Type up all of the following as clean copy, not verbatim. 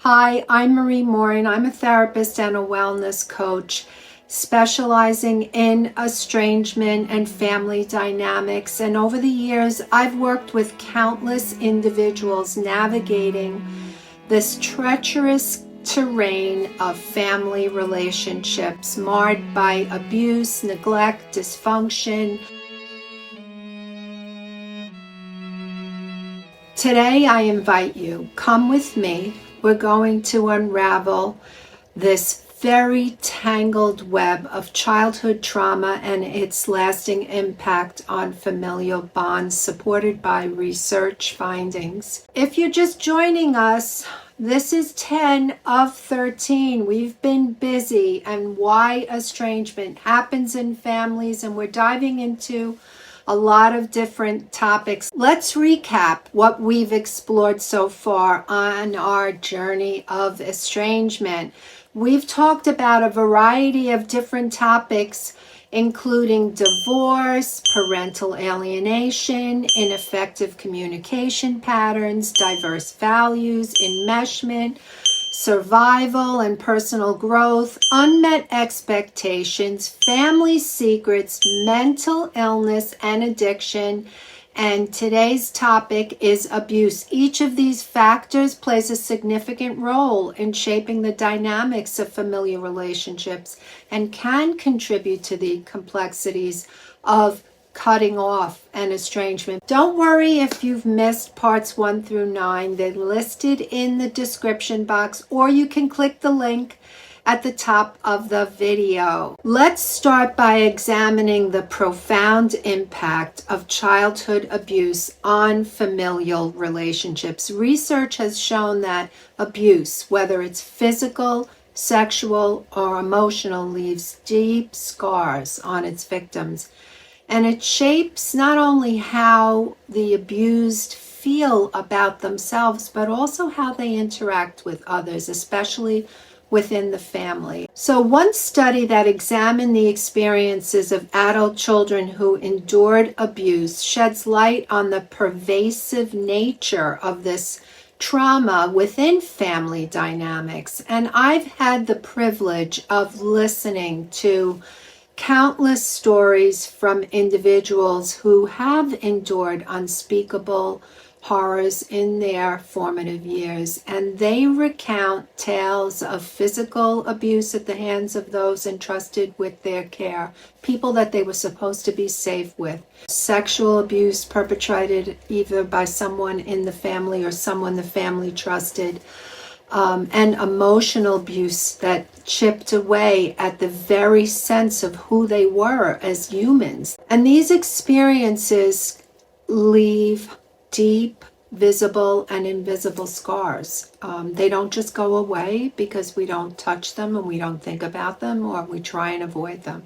Hi, I'm Marie Morin. I'm a therapist and a wellness coach specializing in estrangement and family dynamics. And over the years, I've worked with countless individuals navigating this treacherous terrain of family relationships marred by abuse, neglect, dysfunction. Today, I invite you, come with me. We're going to unravel this very tangled web of childhood trauma and its lasting impact on familial bonds, supported by research findings. If you're just joining us, this is 10 of 13. We've been busy and why estrangement happens in families, and we're diving into a lot of different topics. Let's recap what we've explored so far on our journey of estrangement. We've talked about a variety of different topics, including divorce, parental alienation, ineffective communication patterns, diverse values, enmeshment, survival and personal growth, unmet expectations, family secrets, mental illness, and addiction. And today's topic is abuse. Each of these factors plays a significant role in shaping the dynamics of familiar relationships and can contribute to the complexities of cutting off an estrangement. Don't worry if you've missed parts 1 through 9. They're listed in the description box, or you can click the link at the top of the video. Let's start by examining the profound impact of childhood abuse on familial relationships. Research has shown that abuse, whether it's physical, sexual, or emotional, leaves deep scars on its victims. And it shapes not only how the abused feel about themselves, but also how they interact with others, especially within the family. So one study that examined the experiences of adult children who endured abuse sheds light on the pervasive nature of this trauma within family dynamics. And I've had the privilege of listening to countless stories from individuals who have endured unspeakable horrors in their formative years, and they recount tales of physical abuse at the hands of those entrusted with their care, people that they were supposed to be safe with, sexual abuse perpetrated either by someone in the family or someone the family trusted, and emotional abuse that chipped away at the very sense of who they were as humans. And these experiences leave deep, visible, and invisible scars. They don't just go away because we don't touch them and we don't think about them or we try and avoid them.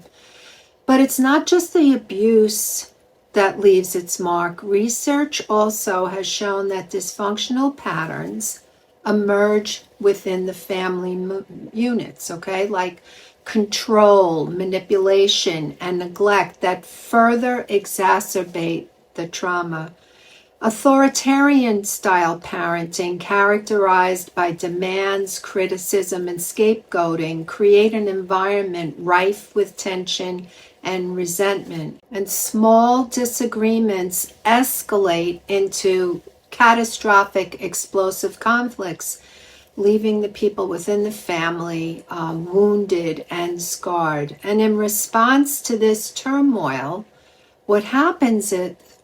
But it's not just the abuse that leaves its mark. Research also has shown that dysfunctional patterns emerge within the family units, like control, manipulation, and neglect that further exacerbate the trauma. Authoritarian style parenting, characterized by demands, criticism, and scapegoating, create an environment rife with tension and resentment. And small disagreements escalate into catastrophic, explosive conflicts, leaving the people within the family wounded and scarred. And in response to this turmoil, what happens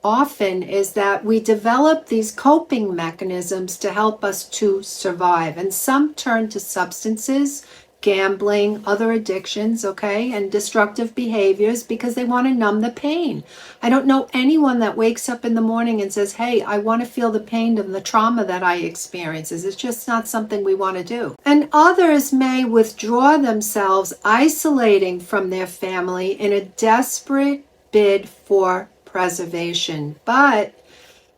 often is that we develop these coping mechanisms to help us to survive. And some turn to substances, gambling, other addictions, and destructive behaviors because they want to numb the pain. I don't know anyone that wakes up in the morning and says, hey, I want to feel the pain of the trauma that I experience. It's just not something we want to do. And others may withdraw themselves, isolating from their family in a desperate bid for preservation. But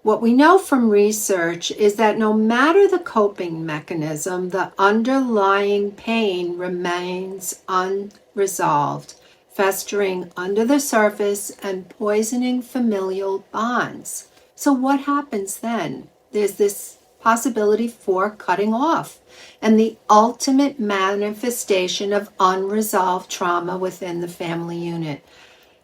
what we know from research is that no matter the coping mechanism, the underlying pain remains unresolved, festering under the surface and poisoning familial bonds. So what happens then? There's this possibility for cutting off and the ultimate manifestation of unresolved trauma within the family unit.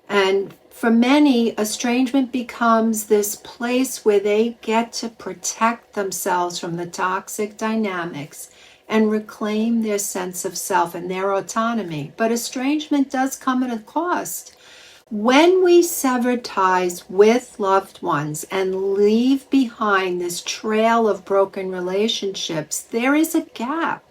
And for many, estrangement becomes this place where they get to protect themselves from the toxic dynamics and reclaim their sense of self and their autonomy. But estrangement does come at a cost. When we sever ties with loved ones and leave behind this trail of broken relationships, there is a gap.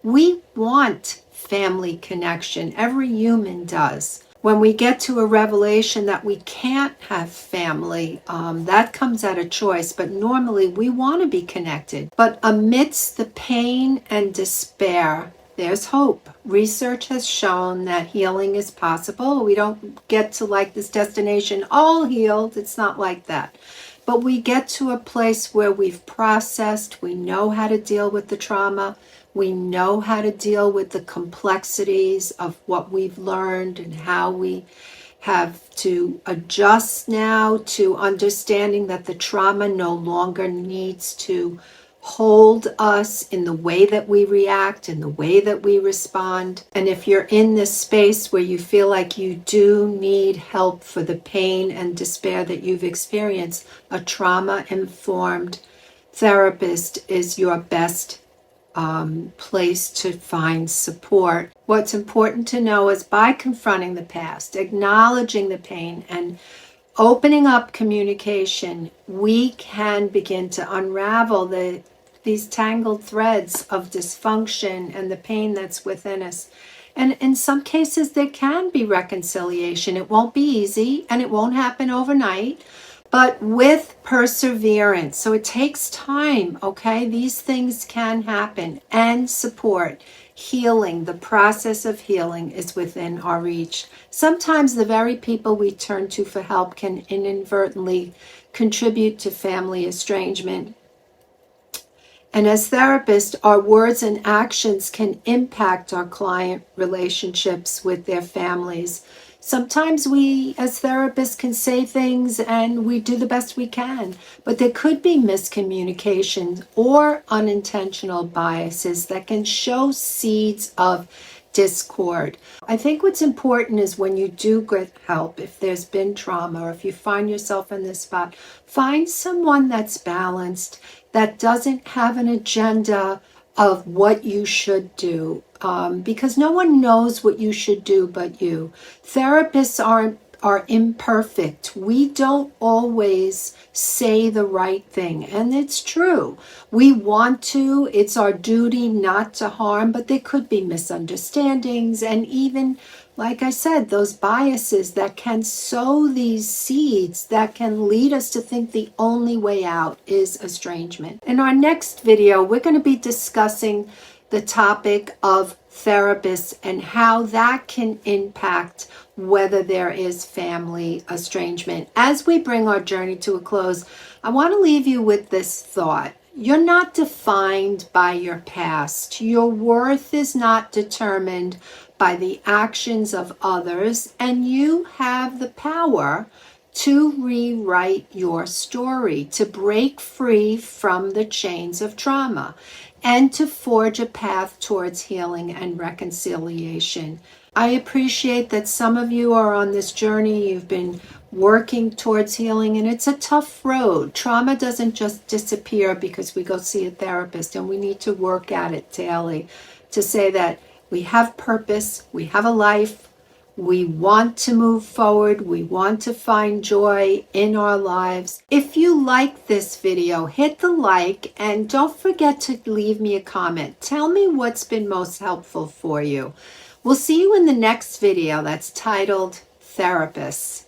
We want family connection. Every human does. When we get to a revelation that we can't have family, that comes at a choice, but normally we want to be connected. But amidst the pain and despair, there's hope. Research has shown that healing is possible. We don't get to like this destination all healed. It's not like that. But we get to a place where we've processed, we know how to deal with the trauma, we know how to deal with the complexities of what we've learned and how we have to adjust now to understanding that the trauma no longer needs to hold us in the way that we react, in the way that we respond. And if you're in this space where you feel like you do need help for the pain and despair that you've experienced, a trauma-informed therapist is your best place to find support. What's important to know is by confronting the past, acknowledging the pain, and opening up communication, we can begin to unravel these tangled threads of dysfunction and the pain that's within us. And in some cases, there can be reconciliation. It won't be easy and it won't happen overnight, but with perseverance. So it takes time, okay? These things can happen, and support. Healing, the process of healing is within our reach. Sometimes the very people we turn to for help can inadvertently contribute to family estrangement. And as therapists, our words and actions can impact our client relationships with their families. Sometimes we, as therapists, can say things and we do the best we can, but there could be miscommunications or unintentional biases that can show seeds of discord. I think what's important is when you do get help, if there's been trauma or if you find yourself in this spot, find someone that's balanced, that doesn't have an agenda of what you should do, because no one knows what you should do but you. Therapists are imperfect. We don't always say the right thing, and it's true. We want to, it's our duty not to harm, but there could be misunderstandings and even, like I said, those biases that can sow these seeds that can lead us to think the only way out is estrangement. In our next video, we're going to be discussing the topic of therapists and how that can impact whether there is family estrangement. As we bring our journey to a close, I want to leave you with this thought. You're not defined by your past. Your worth is not determined by the actions of others, and you have the power to rewrite your story, to break free from the chains of trauma, and to forge a path towards healing and reconciliation. I appreciate that some of you are on this journey. You've been working towards healing, and it's a tough road. Trauma doesn't just disappear because we go see a therapist, and we need to work at it daily to say that we have purpose, we have a life, we want to move forward, we want to find joy in our lives. If you like this video, hit the like and don't forget to leave me a comment. Tell me what's been most helpful for you. We'll see you in the next video that's titled Therapists.